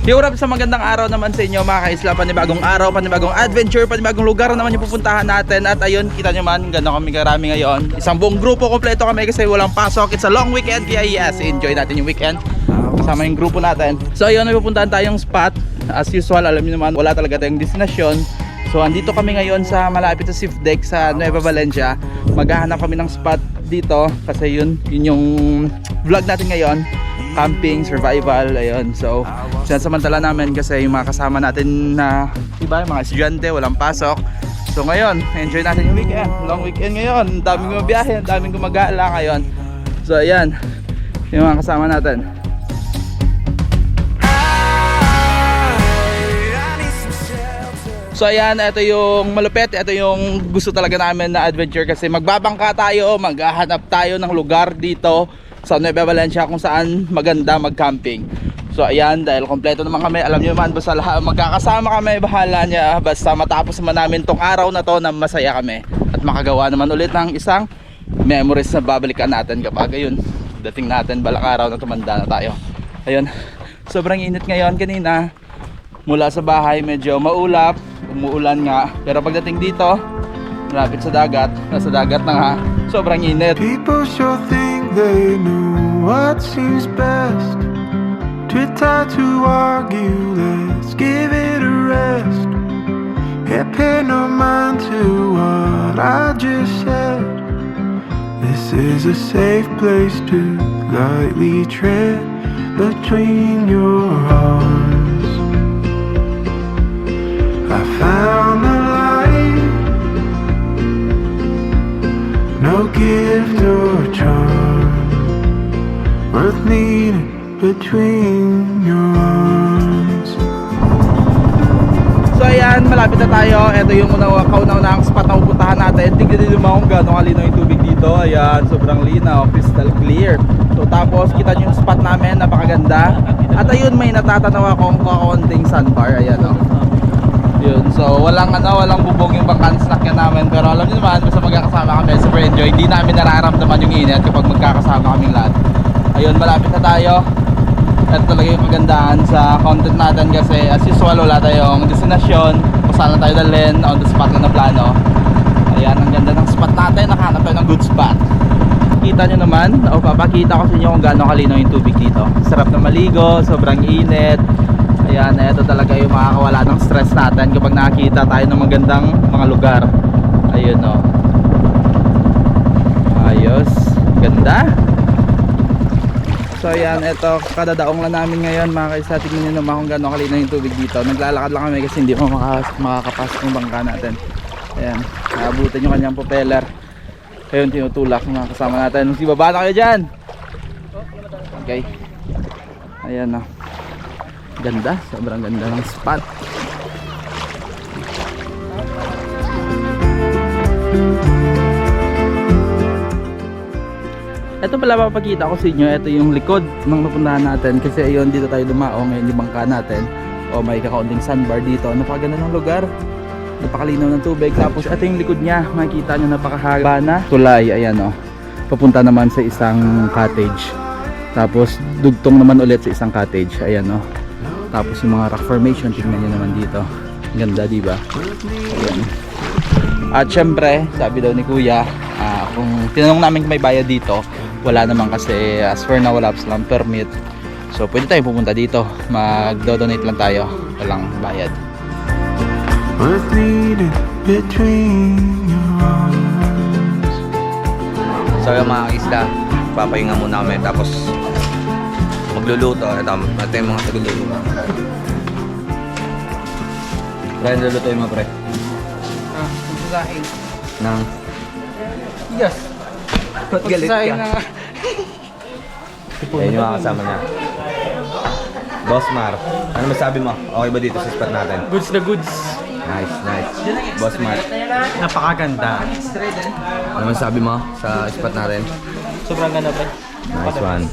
Yo, wrap sa magandang araw naman sa inyo mga kaisla. Panibagong araw, panibagong adventure, panibagong lugar naman yung pupuntahan natin. At ayun, kita nyo man, gano'n kami karami ngayon. Isang buong grupo, kompleto kami kasi walang pasok. It's a long weekend, kaya yes, enjoy natin yung weekend kasama yung grupo natin. So ayun, may pupuntahan tayong spot. As usual, alam niyo naman, wala talaga tayong destinasyon. So andito kami ngayon sa malapit sa Sifdeck sa Nueva Valencia. Maghahanap kami ng spot dito kasi yun yung vlog natin ngayon. Camping, survival, ayun. So, sinasamantala namin kasi yung mga kasama natin na iba, yung mga estudyante, walang pasok. So ngayon, enjoy natin yung weekend. Long weekend ngayon. Ang daming gumabiyahe, ang daming gumagala ngayon. So ayan, yung mga kasama natin. So ayan, ito yung malupit. Ito yung gusto talaga namin na adventure kasi magbabangka tayo, maghahanap tayo ng lugar dito sa Nueva Valencia kung saan maganda mag-camping. So ayan, dahil kompleto naman kami, alam niyo naman, basta magkakasama kami, bahala niya. Basta matapos naman namin tong araw na to na masaya kami at makagawa naman ulit ng isang memories na babalikan natin kapag ayun, dating natin balang araw na tumanda na tayo. Ayun, sobrang init ngayon. Kanina mula sa bahay medyo maulap, umuulan nga, pero pagdating dito malapit sa dagat, nasa dagat na nga, sobrang init. People sure think they know what seems best. Too tired to argue, let's give it a rest. Can't pay no mind to what I just said. This is a safe place to lightly tread between your arms. I found the light, no gift or charm worth needing between your arms. So ayan, malapit na tayo. Ito yung kauna-unahang spot na pupuntahan natin. Tignan din naman kung gano'ng kalinaw yung tubig dito. Ayan, sobrang linaw, crystal clear. So tapos kita nyo yung spot namin, napakaganda. At ayun, may natatanaw akong kaunting sandbar. Ayan o. Yun, so walang bubog yung bangkan snack namin. Pero alam niyo naman, basta magkakasama kami, super enjoy. Hindi namin nararamdaman yung init kapag magkakasama kaming lahat. Ayun, malapit na tayo. Ito talaga yung kagandahan sa content natin kasi as usual wala tayong destinasyon kung saan na tayo dalhin, on the spot lang na plano. Ayan, ang ganda ng spot natin, nakahanap tayo ng good spot. Kita nyo naman, o papakita ko sa inyo kung gaano kalinaw yung tubig dito. Sarap na maligo, sobrang init. Ayan, ito talaga yung makakawala ng stress natin kapag nakakita tayo ng magandang mga lugar. Ayun o. Ayos, ganda. So ayan, ito kadadaong lang namin ngayon mga kaisa. Tignan nyo naman kung gano'ng kalinaw yung tubig dito. Naglalakad lang kami kasi hindi mo makakapasok yung bangka natin. Ayan, naabutan yung kanyang propeller. Ayun, tinutulak ng mga kasama natin. Si baba na kayo dyan. Okay. Ayan o. Ganda, sobrang ganda ng spot. Ito pala papakita ko sa inyo, ito yung likod ng napuntahan natin kasi ayun, dito tayo dumao ngayon yung bangka natin. O may kakaunting sandbar dito, napakaganda ng lugar, napakalinaw ng tubig. Tapos ito yung likod niya, makikita nyo napakahaba na tulay, ayan o, papunta naman sa isang cottage. Tapos dugtong naman ulit sa isang cottage, ayan o. Tapos yung mga rock formation, tingnan nyo naman dito, ganda diba? Ayan. At syempre, sabi daw ni kuya, kung tinanong namin kung may bayad dito, wala naman kasi as for now wala silang permit. So pwede tayong pupunta dito, mag-donate lang tayo, walang bayad. Worth needing between your arms. So yung mga isla, papahinga muna kami tapos magluluto. Ito yung mga tagluluto. Pre, lulutuin mo pre. Magsasahin. Nang? Yes. Ba't galit Sayang ka? na. Ayan yung mga kasama niya. Boss Mar, ano masabi mo? Okay ba dito sa spot natin? Goods na goods. Nice, nice. Boss Mar, Napakaganda. ano masabi mo sa spot natin? Sobrang ganda ba? Nice one.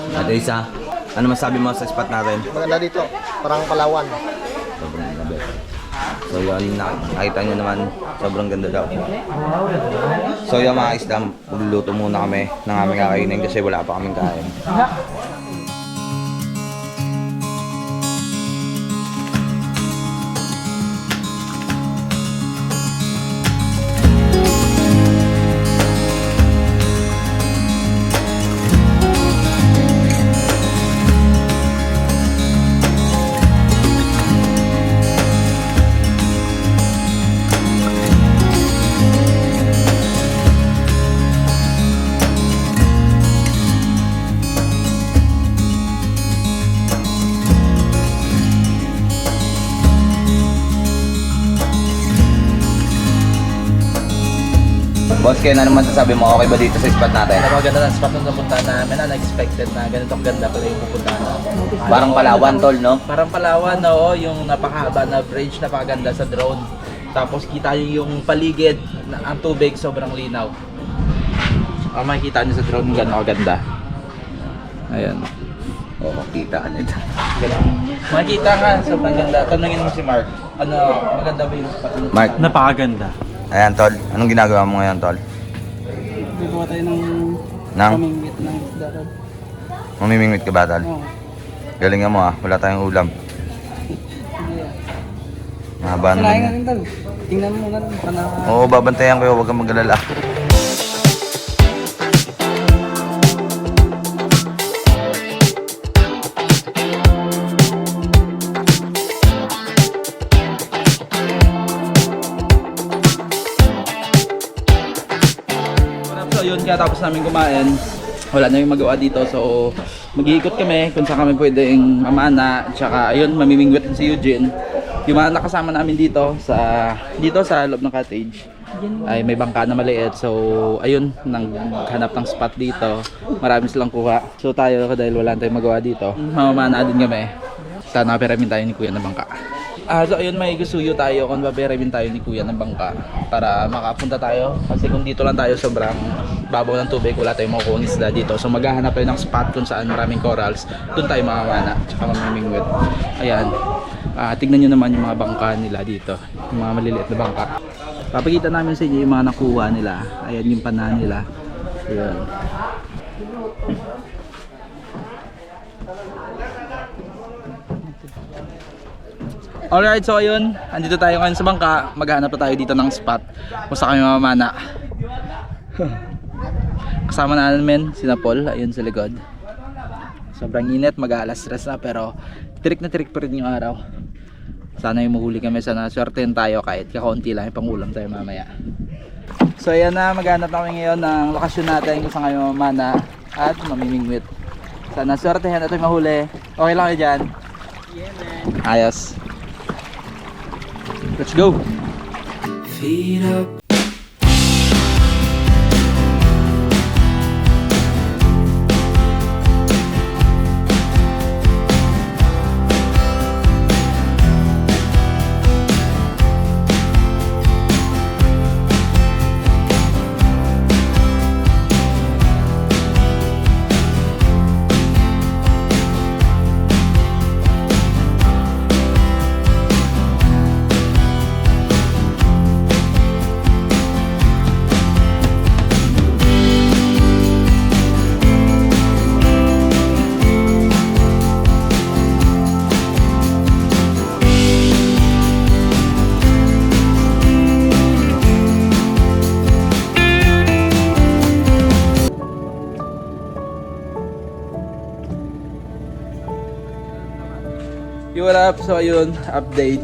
At isa, ano masabi mo sa spot natin? Maganda dito, parang Palawan. Sobrang gabi. So yun, nakita nyo naman, sobrang ganda daw. So yung mga isda, magluluto muna kami ng aming kakainin kasi wala pa kaming kain. Boss Ken, ano man sasabi mo? Okay ba dito sa spot natin? Napakaganda ng spot nung napuntahan namin. Unexpected na ganitong ganda pala yung pupuntahan namin. Parang Palawan, tol, no? Parang Palawan, oo. Yung napakahaba na bridge, napakaganda sa drone. Tapos kita nyo yung paligid, ang tubig sobrang linaw. Makikita nyo sa drone kung gano'ng kaganda. Ayan. Oo, kita ka nito. Makikita ka, sobrang ganda. Tanungin mo si Mark. Ano, maganda ba yung spot nung Mark, Napakaganda. ayan tol, anong ginagawa mo ngayon tol? Bibigyan tayo ng Nang? pamingwit ng darat. Mamimingwit ka ba tol? Oo. Galingan mo ah, wala tayong ulam. Mahaba naman Sinahin yan. natin tal. Tingnan mo nga pana. Oo, babantayan ko, huwag kang mag-alala. So yun, kaya tapos namin kumain, wala na yung magawa dito. So mag-iikot kami kung saan kami pwedeng mamana. Tsaka ayun, mamimingwit si Eugene. Yung mga nakasama namin dito sa loob ng cottage ay may bangka na maliit. So ayun, naghanap ng spot dito. Marami silang kuha. So tayo, dahil wala tayong magawa dito, mamamana din kami. Sana mapiramin tayo ni Kuya ng bangka. So ayun, may gusuyo tayo kung mapiramin tayo ni Kuya ng bangka para makapunta tayo. Kasi kung dito lang tayo sobrang babaw ng tubig, wala tayong makukuha ng isda dito. So maghahanap tayo ng spot kung saan maraming corals. Doon tayo mamamana, tsaka mamimingwit. Ayan. Tignan nyo naman yung mga bangka nila dito. Yung mga maliliit na bangka. Papakita namin sa inyo yung mga nakuha nila. Ayan yung pana nila. Ayan. Alright, so ayun, andito tayo ngayon sa bangka. Maghanap na tayo dito ng spot kung saan kami mamamana. Kasama na namin si Paul, ayun sa likod. Sobrang init, mag-aalas stress na, pero tirik na tirik pa rin yung araw. Sana yung mahuli kami, sana swertein tayo kahit kakaunti lang, pangulam tayo mamaya. So ayan na, maghanap na kami ngayon ng lokasyon natin kung saan kami mamamana at mamimingwit. Sana swertein natin mahuli. Okay lang kayo dyan? Yeah man. Ayos. Let's go! Feet up. Yo, what up? So ayun, update.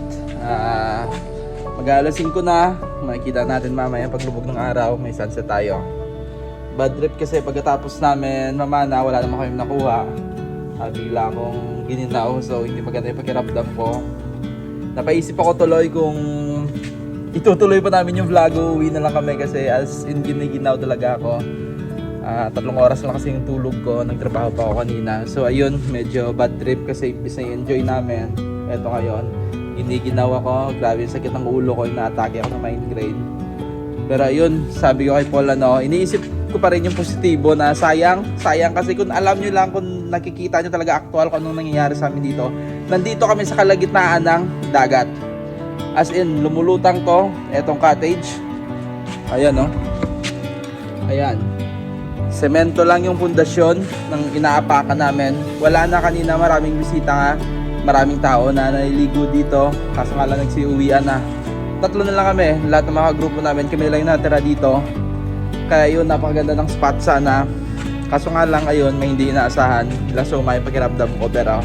Mag-aalas 5 na. Makikita natin mamaya paglubog ng araw, may sunset tayo. Bad trip kasi pagkatapos namin mamana, wala naman kami nakuha. Bigla akong gininaw, so hindi maganda yung pakiramdam ko. Napaisip ako tuloy kung itutuloy pa namin yung vlog. Uuwi na lang kami kasi as in giniginaw talaga ako. 3 oras lang kasi yung tulog ko. Nagtrabaho pa ako kanina. So ayun, medyo bad trip kasi imbis na enjoy namin. Eto ngayon, giniginaw ako. Grabe yung sakit ng ulo ko. Inaatake ako ng migraine. Pero ayun, sabi ko kay Paul, iniisip ko pa rin yung positibo na sayang kasi kung alam nyo lang, kung nakikita nyo talaga actual kung anong nangyayari sa amin dito. Nandito kami sa kalagitnaan ng dagat. As in, lumulutang to, etong cottage. Ayan, no? Ayan. Semento lang yung pundasyon ng inaapakan namin. Wala na kanina, maraming bisita nga. Maraming tao na naliligo dito. Kaso nga lang nagsiuwian na. 3 na lang kami. Lahat ng mga grupo namin, kami lang yung natira dito. Kaya yun, napakaganda ng spot sana. Kaso nga lang, ayun, may hindi inaasahan. Laso may pakiramdam ko, pero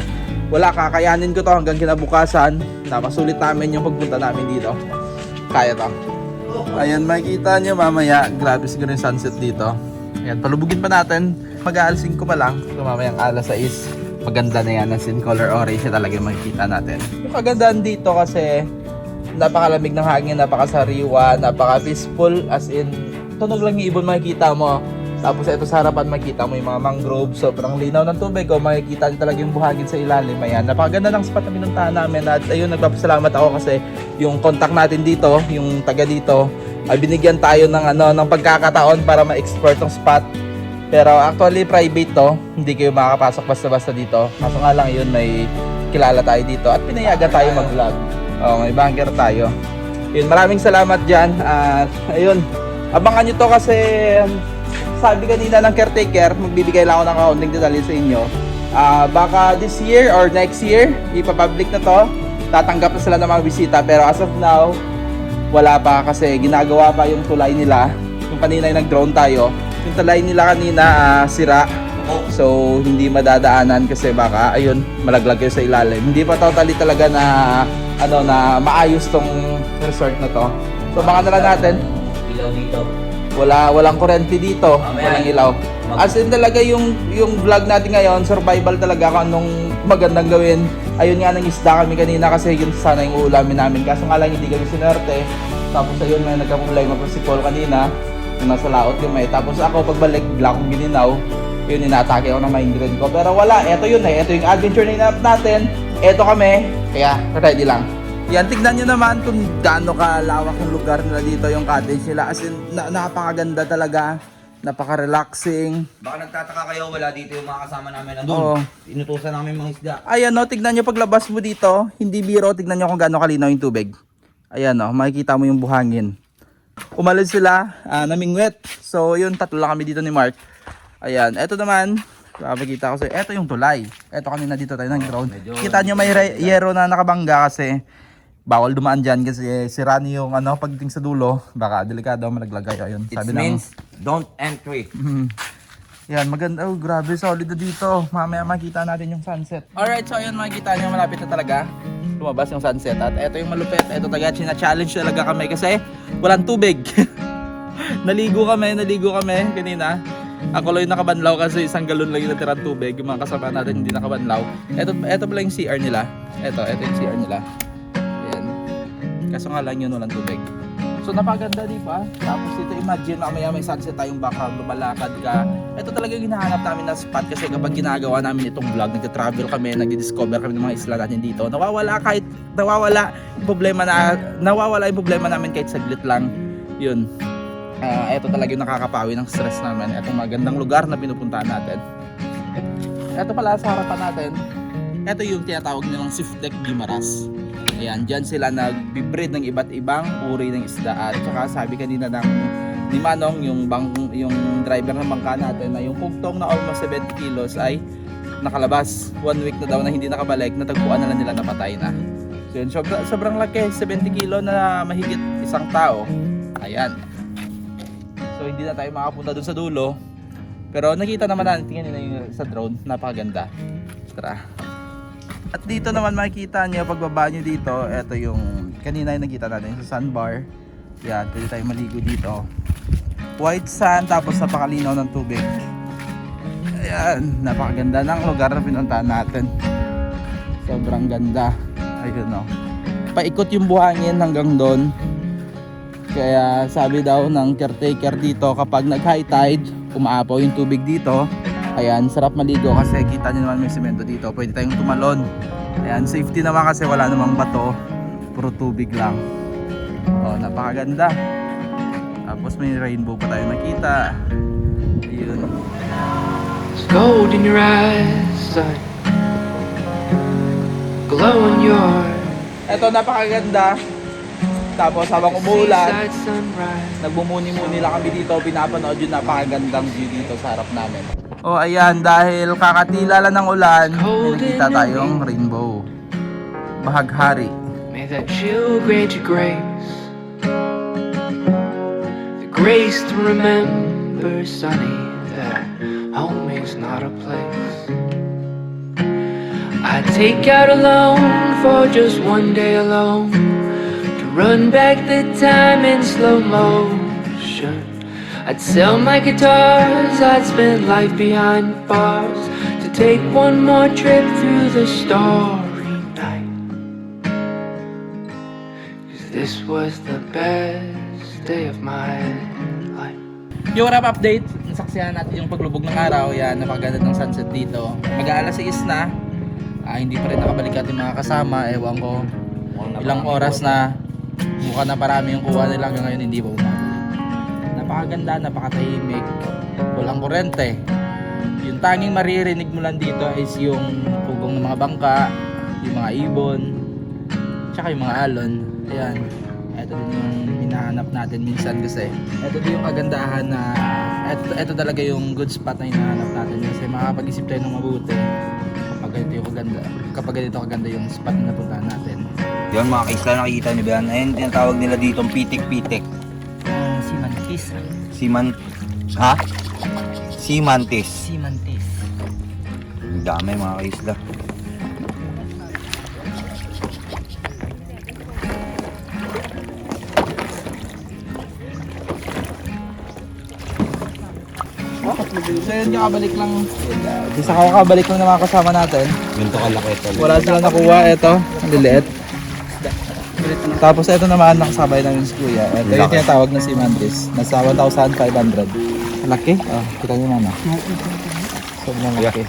wala, kakayanin ko to hanggang kinabukasan. Napasulit namin yung pagpunta namin dito. Kaya to. Ayan, makikita nyo mamaya. Grabe siguro yung sunset dito. Ayan, palubugin pa natin. Mag-aalas 5 pa lang. So mamayang alas 6. Maganda na yan. As in color orange siya talaga yung makikita natin. Yung kagandaan dito kasi napakalamig ng hangin, napakasariwa, napaka-peaceful. As in, tunog lang yung ibon makikita mo. Tapos ito sa harapan makikita mo yung mga mangrove, sobrang linaw ng tubig, o makikita nyo talaga yung buhangin sa ilalim. Ayan, napakaganda ng spot na pinuntahan namin. At ayun, nagpapasalamat ako kasi yung contact natin dito, yung taga dito, ay binigyan tayo ng pagkakataon para ma-explore tong spot. Pero actually private to, hindi kayo makakapasok basta-basta dito. Kaso nga lang yun, may kilala tayo dito at pinayagan tayo mag-vlog. May banker tayo. Yun, maraming salamat dyan. At ayun, abangan nyo to kasi sabi kanina ng caretaker, magbibigay lang ako ng kaunting detalye sa inyo. Baka this year or next year, ipapublic na to. Tatanggap na sila ng mga bisita. Pero as of now, wala pa kasi ginagawa pa yung tulay nila. Yung kanina yung nag-drone tayo. Yung tulay nila kanina sira. So, hindi madadaanan kasi baka, ayun, malaglag kayo sa ilalim. Hindi pa totally talaga na, na maayos tong resort na to. So, baka na lang natin. Ilaw dito. Walang kurente dito, walang ilaw. As in talaga yung vlog natin ngayon, survival talaga kung anong magandang gawin. Ayun nga, nang isda kami kanina kasi yun sana yung uulamin namin. Kaso nga lang hindi kami sinerte. Tapos ayun, may nagka-problema pa si Paul kanina. Yung nasa laot yung may. Tapos ako pagbalik, bigla akong gininaw. Yun, inaatake ako ng migraine ko. Pero wala, eto yun eh. Eto yung adventure na hinap natin. Eto kami. Kaya, ready lang. Yan, tignan nyo naman kung gaano kalawak yung lugar nila dito, yung cottage nila. As in, napakaganda talaga. Napaka-relaxing. Baka nagtataka kayo, wala dito yung mga kasama namin Oo. nandun. Inutusan namin mga isda. Ayan no, tignan nyo paglabas mo dito. Hindi biro, tignan nyo kung gaano kalinaw yung tubig. Ayan no, makikita mo yung buhangin. Umalis sila, namingwet. So yun, 3 lang kami dito ni Mark. Ayan, eto naman. Papakita ko sa'yo. Eto yung tulay. Eto kanina dito tayo ng drone. Kita nyo may yero na nakabangga kasi bawal dumaan dyan kasi sira niyo yung pagdating sa dulo. Baka delikado, malaglagay. Ayun, It sabi means don't entry. Yan, maganda. Oh, grabe, solid na dito. Mamaya makita natin yung sunset. Alright, so ayun, makikita nyo, malapit na talaga lumabas yung sunset. At eto yung malupit. Eto talaga, china-challenge talaga kami kasi walang tubig. naligo kami kanina. Ako lang yung nakabanlaw kasi 1 galon lang yung natirang tubig. Yung mga kasama natin hindi nakabanlaw. Eto pala yung CR nila. Eto yung CR nila. Ayan. Kaso nga lang yun, walang tubig. So napaganda, di ba? Tapos dito imagine mamaya may sunset tayong baka lumalakad ka. Ito talaga yung hinahanap namin na spot kasi kapag ginagawa namin itong vlog, nagta-travel kami, nagdi-discover kami ng mga isla natin dito. Nawawala yung problema namin kahit saglit lang. Yun. Ito talaga yung nakakapawi ng stress namin. Itong magandang lugar na pinupuntahan natin. Ito pala sa harapan natin. Ito yung tinatawag nilang Sifdec Guimaras. Ayan, dyan sila nag-breed ng iba't ibang uri ng isda. At saka sabi kanina ni Manong, yung driver ng bangka natin, na yung pugtong na almost 70 kilos ay nakalabas. 1 week na daw na hindi nakabalik, natagpuan na lang nila napatay na. So yun, sobrang laki, 70 kilo na mahigit isang tao. Ayan. So hindi na tayo makapunta dun sa dulo. Pero nakita naman natin, tingnan nila yung sa drone, napakaganda. Tara. At dito naman makikita nyo, pagbaba nyo dito, ito yung kanina yung nakita natin sa sandbar. Yan, pwede tayo maligo dito. White sand, tapos napakalinaw ng tubig. Ayan, napakaganda ng lugar na pinuntahan natin. Sobrang ganda. Ayun o. Paikot yung buhangin hanggang doon. Kaya sabi daw ng caretaker dito, kapag nag-high tide, umaapaw yung tubig dito. Ayan, sarap maligo kasi kita nyo naman may semento dito. Pwede tayong tumalon. Ayan, safety naman kasi wala namang bato. Puro tubig lang. Oh, napakaganda. Tapos may rainbow pa tayo nakita. Ayun. There's gold in your eyes, son. Glow in your Ito, napakaganda. Tapos habang umuulan, seaside sunrise. nagbumuni-muni lang kami dito, pinapanood yung napakagandang view dito sa harap namin. Oh, ayan, dahil kakatila lang ng ulan, may nakita tayong rainbow. Bahaghari. May that chill grant you grace, the grace to remember, Sonny, that home is not a place. I take out a loan for just one day alone, to run back the time in slow motion. I'd sell my guitars, I'd spend life behind bars, to take one more trip through the starry night. 'Cause this was the best day of my life. Yung wrap update, nasaksihan natin yung paglubog ng araw. Yan, napakaganda ng sunset dito. Mag-aalas 6 na. Hindi pa rin nakabalik ating mga kasama. Ewan ko, ilang oras na. Mukha na parami yung kuha nila, hanggang ngayon hindi pa bumabalik. Napakaganda, napakatahimik. Walang kurente. Yung tanging maririnig mo lang dito is yung pugong ng mga bangka, yung mga ibon, tsaka yung mga alon. Ayan, ito din yung hinahanap natin minsan kasi ito din yung kagandahan na ito talaga yung good spot na hinahanap natin kasi makakapag-isip tayo ng mabuti kapag ganito kaganda yung spot na napuntahan natin. Yun mga kaisla, nakikita nyo ba yan? Ayun, tinatawag nila dito pitik-pitik. Si Mantis. Ha? Simantis. Si Mantis. Ang dami mga kaisla. So yun, kakabalik lang. Isa kakabalik lang ng mga kasama natin. Ganito kalaki ito. Wala silang nakuha. Ito, ang liliit. Tapos ito naman, nakasabay namin si Kuya. Ito yung tinatawag na si Mantis. Nasa 1,500. Laki? Oh, kita nyo naman. Sobrang laki.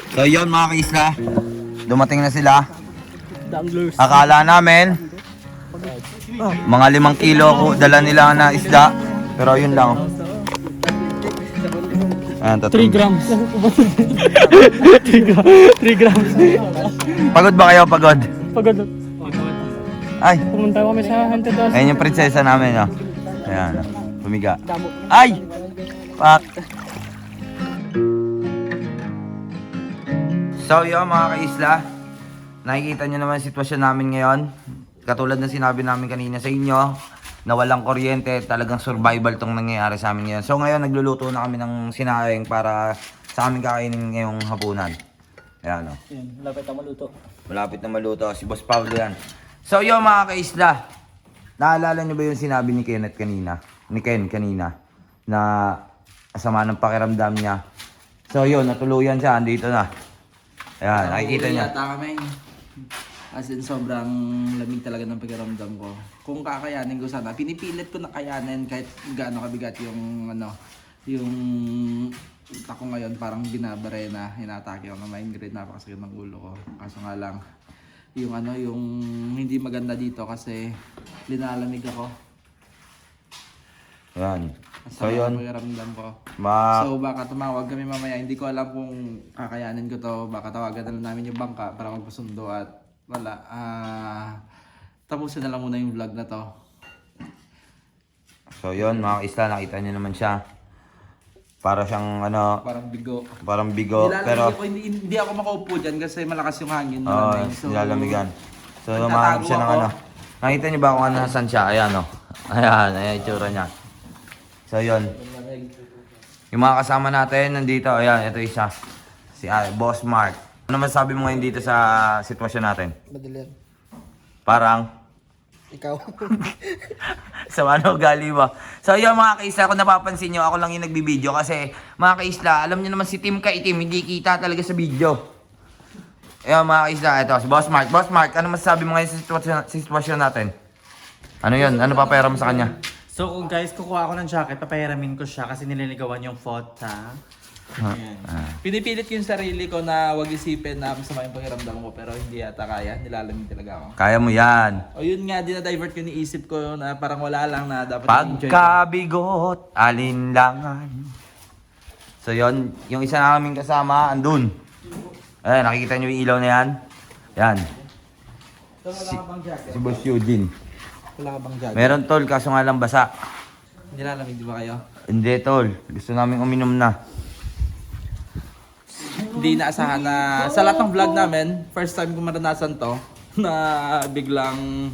So yun mga kaisla, dumating na sila. Danglers. Akala namin mga 5 kilo dala nila na isda. Pero yun lang. Ayan, 3 grams. 3 grams. Pagod ba kayo? Pagod? Pagod. Ay, Pumunta kami sa Haunted House. ayun yung prinsesa namin, no? Ayan, pumiga. Ay! Pak! So yun mga kaisla, nakikita nyo naman yung sitwasyon namin ngayon. Katulad na sinabi namin kanina sa inyo, na walang kuryente, talagang survival tong nangyayari sa amin ngayon. So ngayon nagluluto na kami ng sinaing para sa amin kakainin ngayong hapunan. Ayan o. Lapit na maluto. Malapit na maluto. Si Boss Pablo yan. So yun mga kaisla, naalala nyo ba yung sinabi ni Kenneth kanina? Ni Ken kanina? Na asama ng pakiramdam niya. So yun, natuluyan siya. Andito na. Ayan, nakikita niya. Yata kami. As in, sobrang lamig talaga ng pakiramdam ko. Kung kakayanin ko sana, pinipilit ko na kayanin kahit gaano kabigat yung yung utak ko ngayon, parang binabare na, hinatake ako ng migraine, napakasakit ng ulo ko. Kaso nga lang, yung yung hindi maganda dito kasi linalamig ako. Ayan. So Masama yun, ang pakiramdam ko. ma... So baka tumawag kami mamaya, hindi ko alam kung kakayanin ko to. Baka tawagan na lang namin yung bangka para magpasundo at wala. Tapusin na lang muna yung vlog na to. So yun, mga kaisla, nakita niyo naman siya. Para siyang Parang bigo. parang bigo. Pero, Hindi ako makaupo dyan kasi malakas yung hangin. oo, malamig. So, nilalamigan. So, nagtatago mahanap siya ng ako. Nakita niyo ba kung nasan siya? Ayan o. Ayan, ayan yung itsura niya. So yun. Yung mga kasama natin nandito, ayan, ito isa. Si Boss Mark. Ano masasabi mo ngayon dito sa sitwasyon natin? Madali yan. Parang, Ikaw. sa ano gali ba? So yun mga kaisla, kung napapansin nyo, ako lang yung nagbibideo kasi mga kaisla, alam nyo naman si Team Kaitim, hindi kita talaga sa video. Ayan mga kaisla, ito si Boss Mark. Boss Mark, ano masasabi mo ngayon sa sitwasyon natin? Ano yun? Ano papayaram sa kanya? So kung guys, kukuha ako ng jacket, papayaramin ko siya kasi nililigawan yung fota. Ayan. Pinipilit ko yung sarili ko na wag isipin na masama yung pakiramdam ko pero hindi yata kaya. Nilalamig talaga ako. Kaya mo yan. O yun nga, dinadivert ko ni isip ko na parang wala lang na dapat i-enjoy ko. Pagkabigot, alinlangan. So yun, yung isa namin kasama, andun. Ayan, nakikita nyo yung ilaw na yan? Yan. So, wala ka bang jacket? Si Boss Eugene. Wala ka bang jacket? Meron tol, kaso nga lang basa. Nilalamig di ba kayo? Hindi tol, gusto namin uminom na. Hindi inaasahan na sa lahat ng vlog namin, first time ko maranasan to na biglang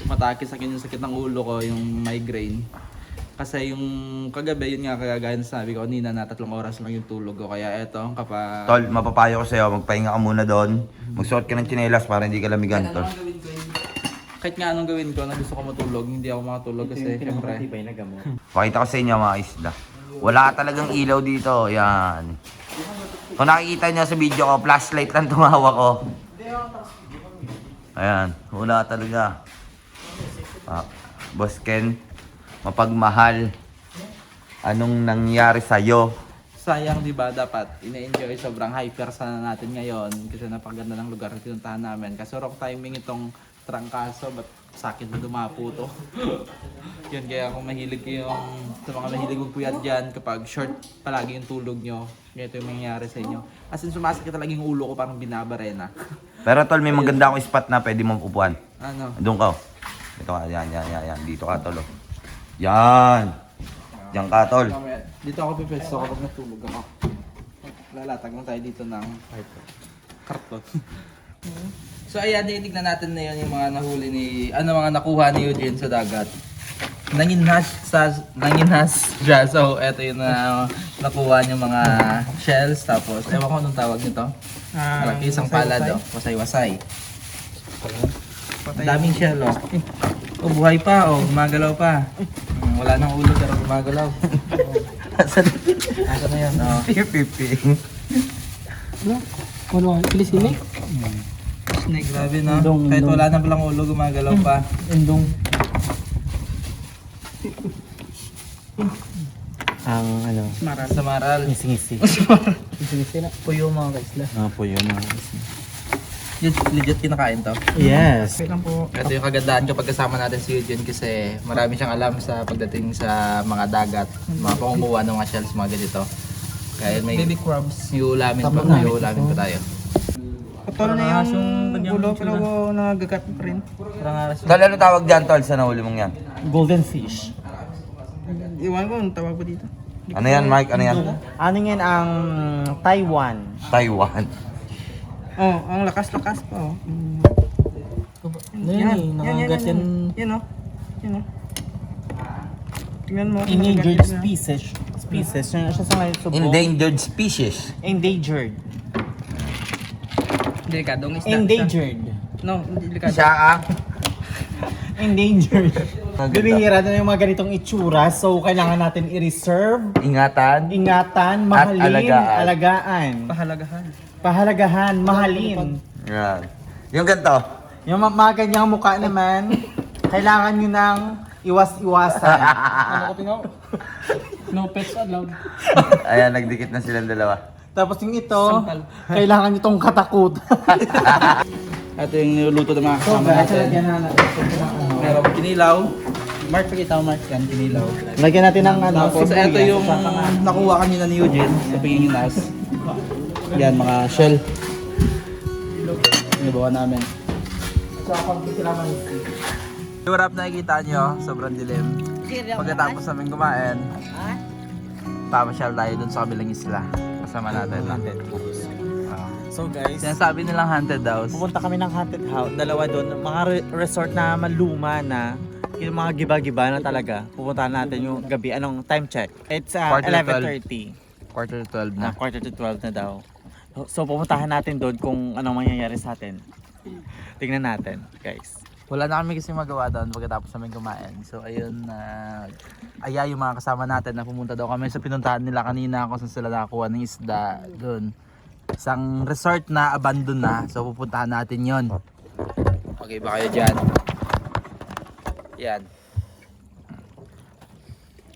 matake sa akin yung sakit ng ulo ko, yung migraine. Kasi yung kagabi, yun nga kagaya na sabi ko kanina na 3 oras lang yung tulog ko. Kaya eto, kapag... Tol, mapapayo ko sa'yo, magpahinga ka muna doon. Magsuot ka ng tsinelas para hindi ka lamigan tol. Kahit nga anong gawin ko na gusto ko matulog, hindi ako makatulog kasi siyempre. Pakita ko sa inyo mga isda. Wala talagang ilaw dito, yan. Kung nakikita niyo sa video ko, flashlight lang tumawa ko. Ayan, wala talaga. Boss Ken, mapagmahal. Anong nangyari sa'yo? Sayang di ba dapat ina-enjoy sobrang hyper sana natin ngayon kasi napakaganda ng lugar na pinuntahan namin. Kasi rock timing itong trangkaso, ba't sakit na dumapo to? Yun, kaya kung mahilig yung sa mga mahilig magpuyat dyan, kapag short palagi yung tulog nyo, ganito yung mangyayari sa inyo. As in, sumasakit talaga yung ulo ko, parang binabarena. Pero tol, may maganda akong spot na pwede mong upuan. Ano? Doon ka. Ito ka, yan. Dito ka tol. Yan. Diyan ka tol. Mamaya, dito ako pipesto kapag natulog ako. Lalatag lang tayo dito ng karton. So ayan, titignan natin na yun yung mga nahuli ni, mga nakuha ni Eugene sa dagat. Nanginhas siya. So eto yung nakuha niya mga shells. Tapos, ewan ko anong tawag nito. Malaki isang pala daw. Wasay-wasay. Daming shell oh. Oh, buhay pa oh, gumagalaw pa. Wala nang ulo pero gumagalaw. Asan na yan? Oh. Pipi. Ano? Pilisini? Snake, grabe no? Indong. Kahit wala na palang ulo, gumagalaw pa. Endong. Ang ano? Sa maral. Ngisi-ngisi. Ngisi-ngisi na. Puyo mga kaisla. Po yun mga isda. Legit kinakain to. Yes. Ito yung kagandahan kapag kasama natin si Eugene kasi marami siyang alam sa pagdating sa mga dagat, mga pangunguha ng mga shells, mga ganito. Kaya may baby crabs. Iulamin pa tayo. Patol na yung ulo pero nagagat pa rin. Tol, ano tawag dyan tol sa nahuli mong yan? Golden fish. Iwan ko, ang tawag po dito. Ano yan Mike? Ano yan? Ano yan ang Taiwan? Taiwan. Oh, ang lakas-lakas pa oh. Yan, nangagat yan. Yan oh. Yan oh. Tingnan mo. Endangered species. Siya sa ngayon subok. Endangered species. Endangered. Delikadong isda. Endangered. No, delikado. Siya Endangered. Bibihira na yung mga ganitong itsura, so kailangan natin i-reserve, ingatan. mahalin, alagaan. alagaan, pahalagahan, mahalin. Yan. Yung ganito. Yung mga ganyang mukha naman, kailangan nyo nang iwas-iwasan. Ano ko tingaw? No pets allowed. Ayan, nagdikit na silang dalawa. Tapos yung ito, kailangan nyo itong katakutan. Ito yung niluluto ng mga kasama natin. Merong kinilaw. Mark, pakita mo Mark yan, kinilaw. Lagyan natin ng ano, Tapos ito yung nakuha kanina ni Eugene sa Pilipinas. Yan, mga shell. Nibawa namin. Yung wrap nakikita nyo, sobrang dilim. Pagkatapos namin kumain, pamasyal tayo dun sa kabilang isla. Kasama natin. So guys, Sinasabi nilang haunted daw. pupunta kami ng haunted house, dalawa doon, mga resort na maluma na, yung mga giba-giba na talaga. Pupuntahan natin yung gabi, anong time check? It's Quarter to 11:30. Quarter to 12 na. Quarter to 12 na daw. So pupuntahan natin doon kung anong mangyayari sa atin. Tingnan natin, guys. Wala na kami kasi magawa doon pagkatapos namin kumain. So ayun, aya yung mga kasama natin na pumunta daw kami sa pinuntahan nila kanina kung saan sila nakakuha ng isda doon. Isang resort na abandon na. So pupuntahan natin yon. Okay ba kayo dyan? Yan.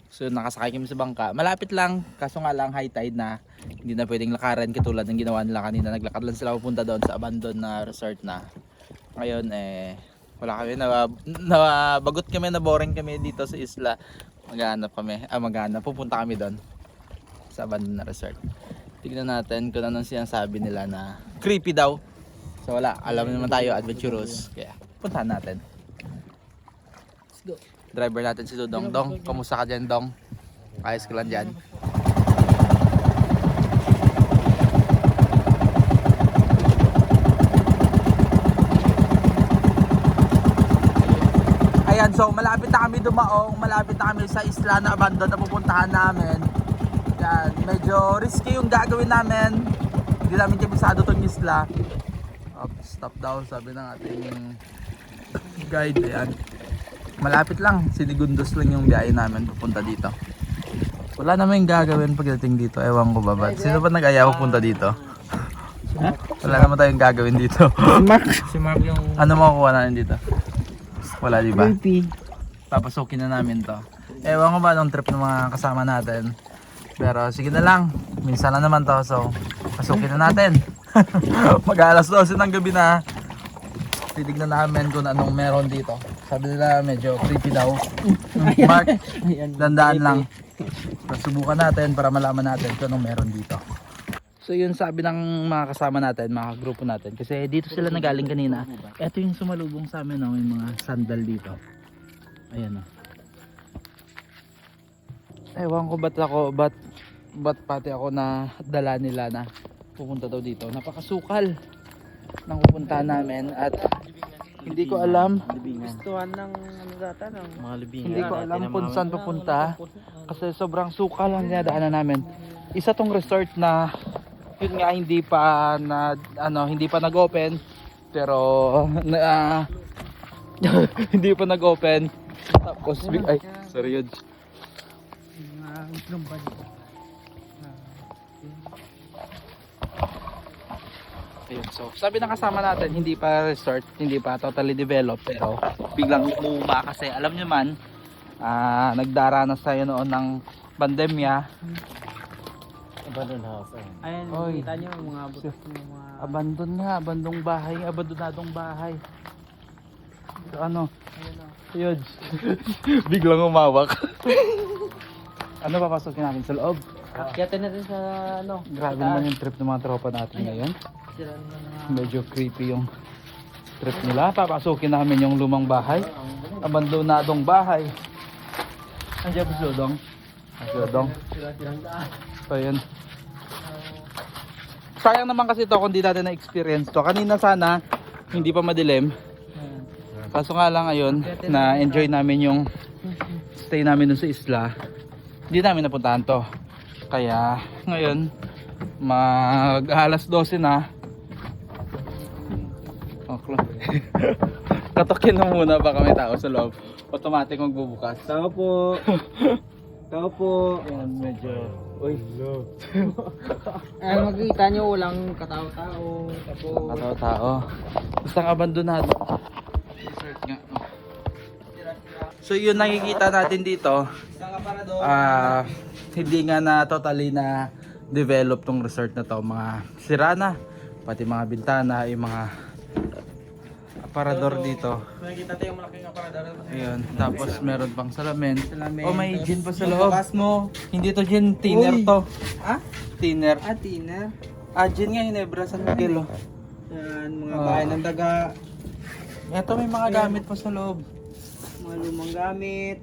So nakasakay kami sa bangka. Malapit lang, kaso nga lang high tide na. Hindi na pwedeng lakaran katulad ng ginawa nila kanina. Naglakad lang sila papunta doon sa abandoned na resort na. Ngayon wala kami, nabagot kami, na boring kami dito sa isla. Pupunta kami doon sa abandoned na resort. Tignan natin kung anong sinasabi nila na creepy daw. So wala, alam naman tayo, adventurous. Kaya puntahan natin. Let's go. Driver natin si Dodong. Dong, kamusta ka dyan, Dong? Ayos ka lang dyan. Ayan, so malapit na kami dumaong. Malapit na kami sa isla na abandon na pupuntahan namin. Yan, medyo risky yung gagawin namin. Hindi namin kabisado tong isla. Stop daw, sabi ng ating guide. Ayan. Malapit lang, sinigundos lang yung biyahe namin papunta dito. Wala naman yung gagawin pagdating dito, ewan ko ba ba? Sino ba nag-aya pupunta dito? Wala naman tayong gagawin dito. Si Mark yung Ano makukuha natin dito? Wala, di ba? creepy. Papasukin na namin to. Ewan ko ba anong trip ng mga kasama natin. Pero sige na lang, minsan na naman to, so pasukin na natin. Mag-alas 12 ng gabi na. Titignan namin kung anong meron dito. Sabi nila medyo creepy daw. Mark, dandaan lang. Subukan natin para malaman natin kung anong meron dito. So yun sabi ng mga kasama natin, mga grupo natin. Kasi dito sila nagaling kanina. Ito yung sumalubong sa amin, no? May mga sandal dito. Ayan o. Ewan ko ba't pati ako na dala nila na pupunta daw dito. Napakasukal ng pupuntahan namin at hindi ko alam Gustuhan ng ano data ng mga libingan. hindi ko alam kung saan papunta kasi sobrang sukal ang dinadaanan namin. Isa tong resort na yun nga hindi pa nag-open pero hindi pa nag-open tapos ay sorry yun. Ayun, so sabi ng kasama natin hindi pa resort, hindi pa totally developed pero biglang umuma kasi alam nyo man nagdaranas tayo noon ng pandemya. Abandoned house. Ayun, Oy. kita nyo yung mga butas ng mga Abandonadong bahay. So, ano? Yun. Biglang umawak. Ano papasukin natin sa loob? Kyatin natin sa ano. Grabe naman yung trip ng mga tropa natin ngayon. Sira ng mga Medyo creepy yung trip nila. Papasukin namin yung lumang bahay. Abandonadong bahay. Andiyan po si Dodong. Dodong. So yun. Sayang naman kasi ito kung di natin na-experience to. Kanina sana hindi pa madilim. Kaso nga lang ngayon na enjoy namin yung stay namin dun sa isla. Hindi namin napuntahan to. Kaya ngayon mag alas 12 na. Katokin na muna baka may tao sa loob. Automatic magbubukas. Tao po. Tao po. Ayan, medyo uy, Makikita nyo walang katao-tao. Tapos tao. Isang abandonado. Resort nga. So yun nakikita natin dito. Hindi nga na totally na develop tong resort na to. Mga sira na. Pati mga bintana, yung mga aparador dito. makikita tayo yung malaking aparador. Ayun, tapos meron pang salamin. Salamin. Oh, may Tapos gin pa sa loob. Bukas mo. Hindi to gin, thinner Uy. to. Ah? Thinner. Tiner. Gin nga, Hinebra, San Miguel. Oh. Yan, mga Ah. bahay ng daga. Ito may mga gamit pa sa loob. Mga lumang gamit.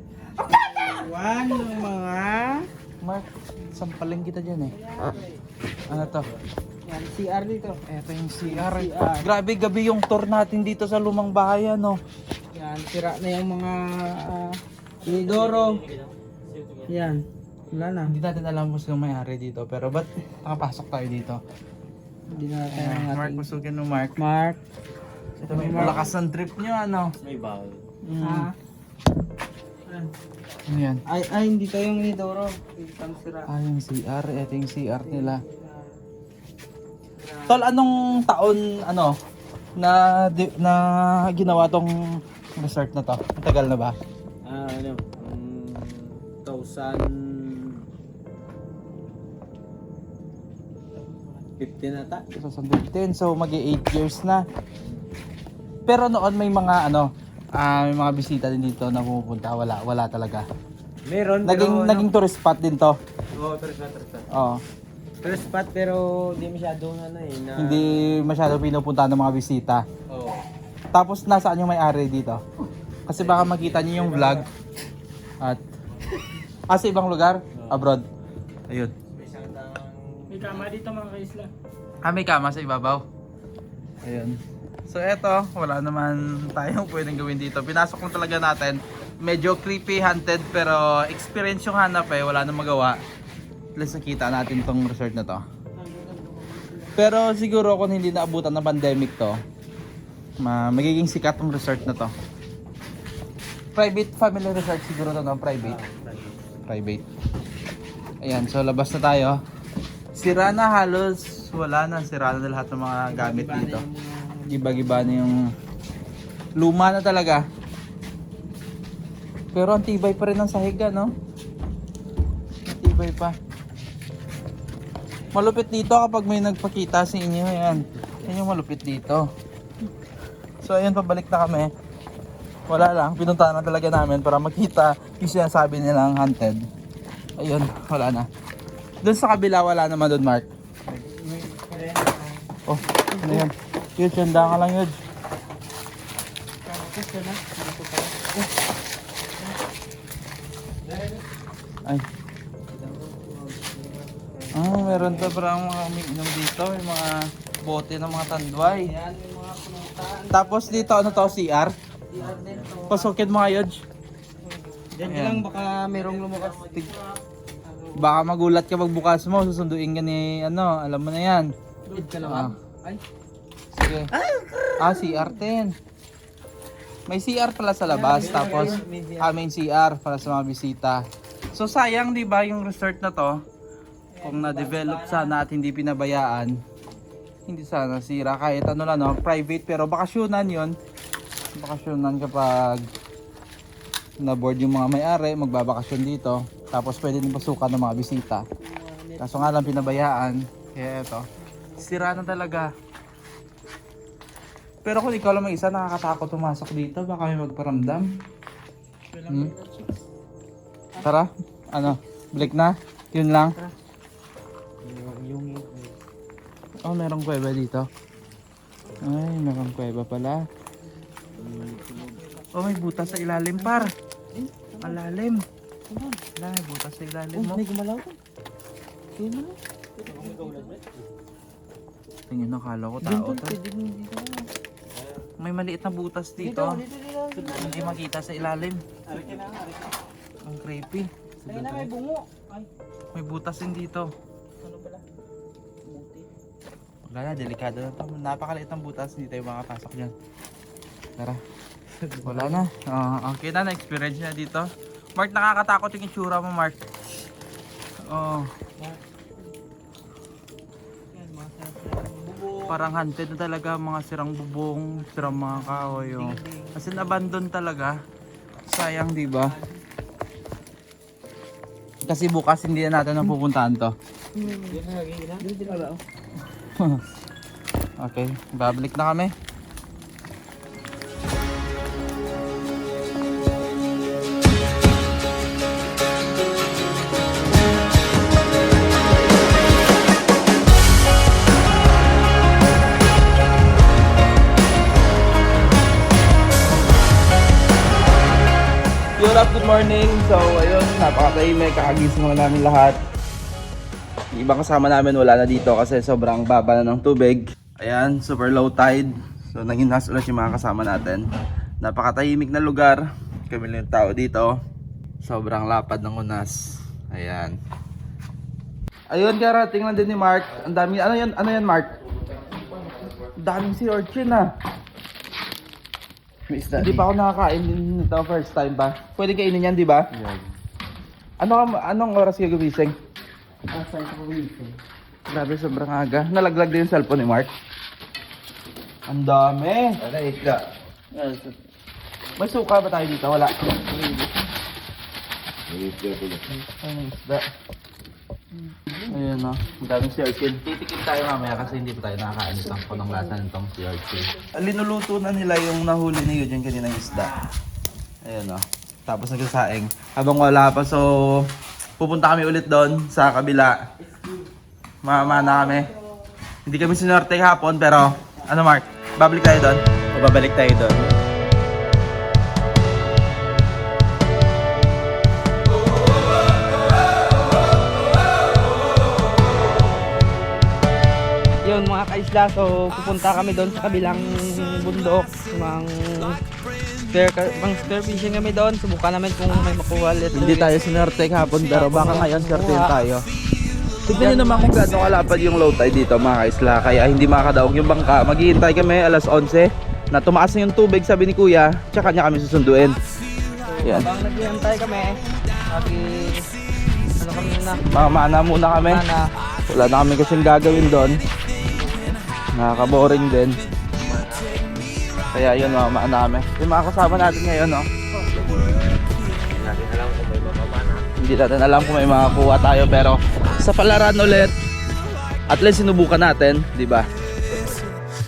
Iwan ng mga... Mark, sampaling kita dyan eh. Ano to? Yan, CR dito. Ito yung CR. Grabe gabi yung tour natin dito sa lumang bahay ano. Yan, sira na yung mga inidoro. Yan, wala na. Hindi natin alam kung sino may-ari dito pero ba't nakapasok tayo dito? Hindi na natin ang Mark, ating... pasukin mo Mark. Mark. Ito may malakas ng trip nyo ano. May bawal. Ah. Ano yan? Ay, hindi to yung inidoro. Itang sira. Yung CR. Ito yung CR nila. Tol, anong taon na ginawa tong resort na to? Ang tagal na ba? Ano, 2015 ata. 2015, so mag-8 years na. Pero noon may mga may mga bisita din dito na pumupunta. Wala talaga. Meron, Naging tourist spot din to. Oo, tourist spot. Oo. Tourist spot pero hindi masyadong Hindi masyado pinupunta ng mga bisita. Oo. Tapos nasaan yung may-ari dito? Kasi baka makita niyo yung vlog. At sa ibang lugar, abroad. Ayun. May kama dito mga kaisla. May kama sa ibabaw. Ayun. So eto, wala naman tayong pwedeng gawin dito. Pinasok lang talaga natin. Medyo creepy, haunted, pero experience yung hanap wala nang magawa. At least nakita natin tong resort na to. Pero siguro kung hindi naabutan ng pandemic to, magiging sikat tong resort na to. Private family resort siguro to, no? Private. Ayan, so labas na tayo. Sira na halos, wala na. Sira na lahat ng mga gamit dito. Giba-giba na yung luma na talaga. Pero ang tibay pa rin ng sahig, no? Ang tibay pa. Malupit dito kapag may nagpakita sa inyo. Ayan. Yan yung malupit dito. So ayan, pabalik na kami. Wala lang, pinuntahan na talaga namin para makita yung sinasabi nilang haunted. Ayun, wala na. Doon sa kabila, wala naman doon, Mark. Oh, ano yan? Yun, sanda ka lang yun. Ay. Meron to parang mga umiinom dito. Yung mga bote ng mga tandway. Tapos dito, ano to, CR? Pasukin mo nga, Yodge. Diyan lang baka merong lumakas. Baka magulat ka pagbukas mo, susunduin ka ni alam mo na yan. Ay. Sige. CR 10. May CR pala sa labas, tapos main CR para sa mga bisita. So sayang, 'di ba, yung resort na to, kung na-develop sana at hindi pinabayaan, hindi sana sira. Kahit private, pero bakasyonan 'yon. Bakasyonan kapag na-board yung mga may-ari, magbabakasyon dito. Tapos pwede din pasukan ng mga bisita. Kaso nga lang pinabayaan. Kaya eto, sira na talaga. Pero kung ikaw lang mag-isa, nakakatakot pumasok dito. Baka may magparamdam. Tara, balik na? Yun lang? Oh, merong kuweba dito. Ay, merong kuweba pala. Oh, may butas sa ilalim, par. Malalim. Wala, may butas sa ilalim mo. May gumalaw ko. Tingin na, kala ko tao to. May maliit na butas dito. Hindi makita sa ilalim. Ang creepy. Ayun na, may bungo. Ay, May butas din dito. ano pala? Buti. Wala na, delikado na ito. Napakaliit ng butas, hindi tayo makapasok dyan. Tara. Wala na. Okay na, na-experience na dito. Mark, nakakatakot yung itsura mo, Mark. Oh. Parang haunted na talaga, mga sirang bubong, sirang mga kahoy. Oh. Kasi abandon talaga. Sayang, di ba? Kasi bukas hindi na natin napupuntahan to. Okay, babalik na kami. Good morning. So ayun, napakatahimik, kakagising naman namin lahat. Yung ibang kasama namin wala na dito kasi sobrang baba na ng tubig. Ayan, super low tide. So nanginas ulit yung mga kasama natin. Napakatahimik na lugar. Kami lang yung tao dito. Sobrang lapad ng unas. Ayan. Ayun, karating lang din ni Mark. Ang dami, ano yan Mark? Ang daming sea urchin Hindi pa ako nakakain din nito, first time ba? Pwede kainin yan, di ba? Yeah. Anong oras ka gumising? Saan ko gumising? Grabe, sobrang aga. Nalaglag din yung cellphone ni Mark. Ang dami. May suka ba tayo dito? Wala. Isda. Ayan o. Ang daming sirkin. Titikim tayo mamaya kasi hindi pa tayo nakakain ng punong lasa nitong sirkin. Linuluto na nila yung nahuli ni Eugene kaninang isda. Ayan o. Tapos nagsasaing. Habang wala pa, so pupunta kami ulit doon sa kabila. Mamana kami. Hindi kami sinurte hapon pero ano Mark? Babalik tayo doon? Babalik tayo doon. Yun mga kaisla, so pupunta kami doon sa kabilang bundok. Spear fishing kami doon. Subukan namin kung may makuha ulit. Hindi tayo sinurte hapon pero baka ngayon surtein tayo. Tignan nyo naman kung gaano kalapad yung low tide dito mga kaisla. Kaya hindi makakadaog yung bangka. Maghihintay kami alas 11 na tumaas na yung tubig sabi ni kuya. Tsaka niya kami susunduin. Yan. Habang naghihintay kami, ano kami na? Mamana muna kami. Mana. Wala na kami kasing gagawin doon. Nakaka-boring din. Kaya yun, mamana kami. Yung mga kasama natin ngayon, no? Hindi natin alam kung may makakuha tayo pero sa palaran ulit, at least sinubukan natin, di ba?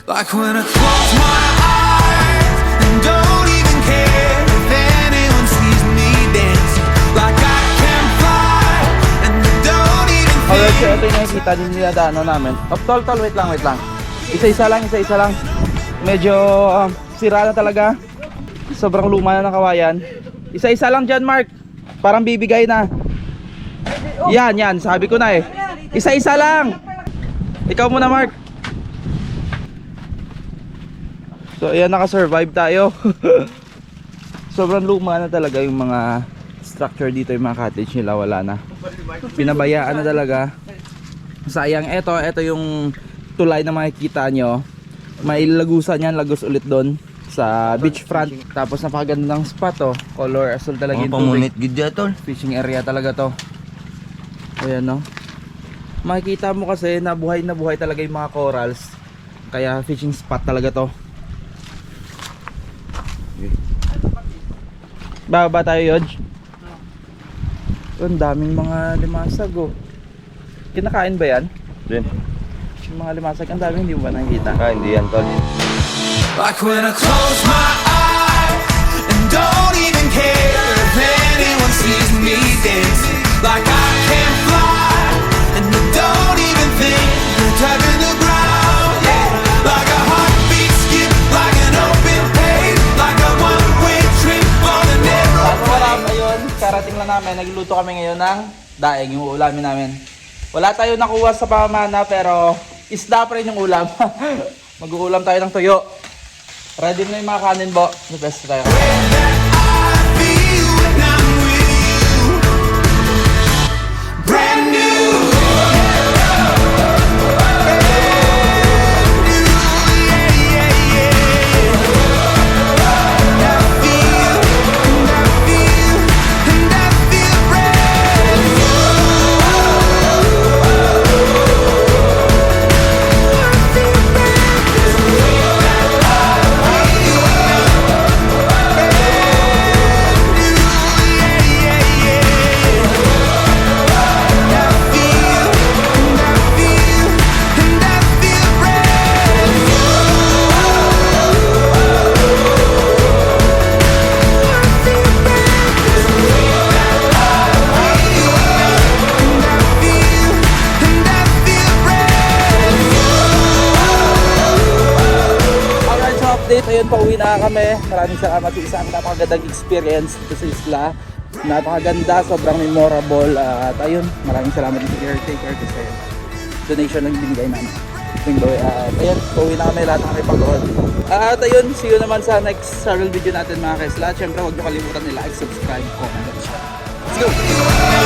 Like when I close my eyes and don't even care if anyone sees me dancing. Like I can fly and I don't even Alright, so ito yung nakikita din nila dano namin. Tol, wait lang. Isa-isa lang. Medyo sira na talaga. Sobrang luma na ng kawayan. Isa-isa lang dyan, Mark. Parang bibigay na. Yan, sabi ko na eh. Isa-isa lang. Ikaw muna, Mark. So, ayan, nakasurvive tayo. Sobrang luma na talaga yung mga structure dito, yung mga cottage nila, wala na. Pinabayaan na talaga. Sayang, ito yung tulay na makikita nyo. May lagusan yan, lagos ulit doon sa beachfront. Tapos napakaganda ng spot, oh. Color asul talaga yung tubig. Gidya tol. Fishing area talaga to. Ayan, no. Makikita mo kasi na buhay talaga yung mga corals. Kaya fishing spot talaga to. Bababa tayo, Yodge. Ang daming mga limasag, oh. Kinakain ba yan? Din. Yung mga limasag, ang daming hindi mo ba nakikita? Hindi yan tol. like when I close my eyes and don't even care if anyone sees me dancing. Like I can fly and I don't even think of touching the ground. Yeah, like a heartbeat skip, like an open page, like a one-way trip on a narrow. Wala pa yun, karating lang namin, nagluto kami ngayon ng daing, yung ulamin namin. Wala tayo nakuha sa pamana pero isda pa rin yung ulam. Mag-uulam tayo ng tuyo. Ready na yung mga kanin, Bo. The best tayo. I feel when I'm with you, brand new. Ayun, pauwi na kami. Maraming salamat sa isang napakagandang experience dito sa isla. Napakaganda, sobrang memorable. At ayun, maraming salamat din sa caretaker kasi donation lang binigay namin. At ayun, pauwi na kami, lahat na kami pagod. At ayun, see you naman sa next travel video natin mga kaisla. Siyempre, huwag nyo kalimutan nila like, subscribe, comment, and share. Let's go!